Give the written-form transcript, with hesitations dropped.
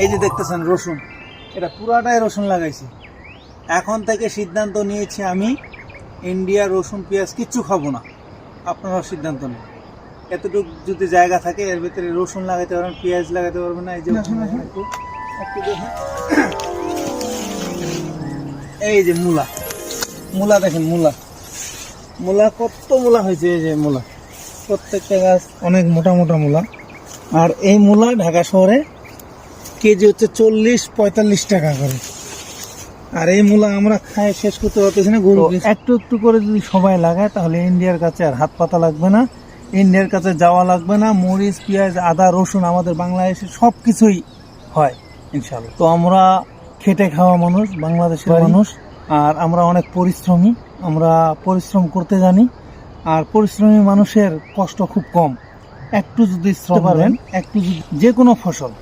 এই যে দেখতেছেন রসুন, এটা পুরাটাই রসুন লাগাইছি। এখন থেকে সিদ্ধান্ত নিয়েছি আমি ইন্ডিয়ার রসুন পেঁয়াজ কিচ্ছু খাবো না। আপনারাও সিদ্ধান্ত নেন। এতটুকু যদি জায়গা থাকে এর ভিতরে রসুন লাগাতে পারবেন, পেঁয়াজ লাগাতে পারবেন না। এই যে একটু দেখুন, এই যে মূলা, মূলা দেখেন, মূলা মূলা কত মূলা হয়েছে। এই যে মূলা, প্রত্যেকটা গাছ অনেক মোটা মোটা মূলা। আর এই মূলা ঢাকা শহরে কেজি হচ্ছে 40-45 টাকা করে। আর এই মূলা আমরা খাই শেষ করতে পারতেছি না। একটু একটু করে যদি সবাই লাগায় তাহলে ইন্ডিয়ার কাছে আর হাত পাতা লাগবে না, ইন্ডিয়ার কাছে যাওয়া লাগবে না। মরিচ, পেঁয়াজ, আদা, রসুন আমাদের বাংলাদেশে সব কিছুই হয় ইনশাআল্লাহ। তো আমরা খেটে খাওয়া মানুষ, বাংলাদেশের মানুষ, আর আমরা অনেক পরিশ্রমী। আমরা পরিশ্রম করতে জানি, আর পরিশ্রমী মানুষের কষ্ট খুব কম। একটু যদি শ্রম করেন, একটু যে কোনো ফসল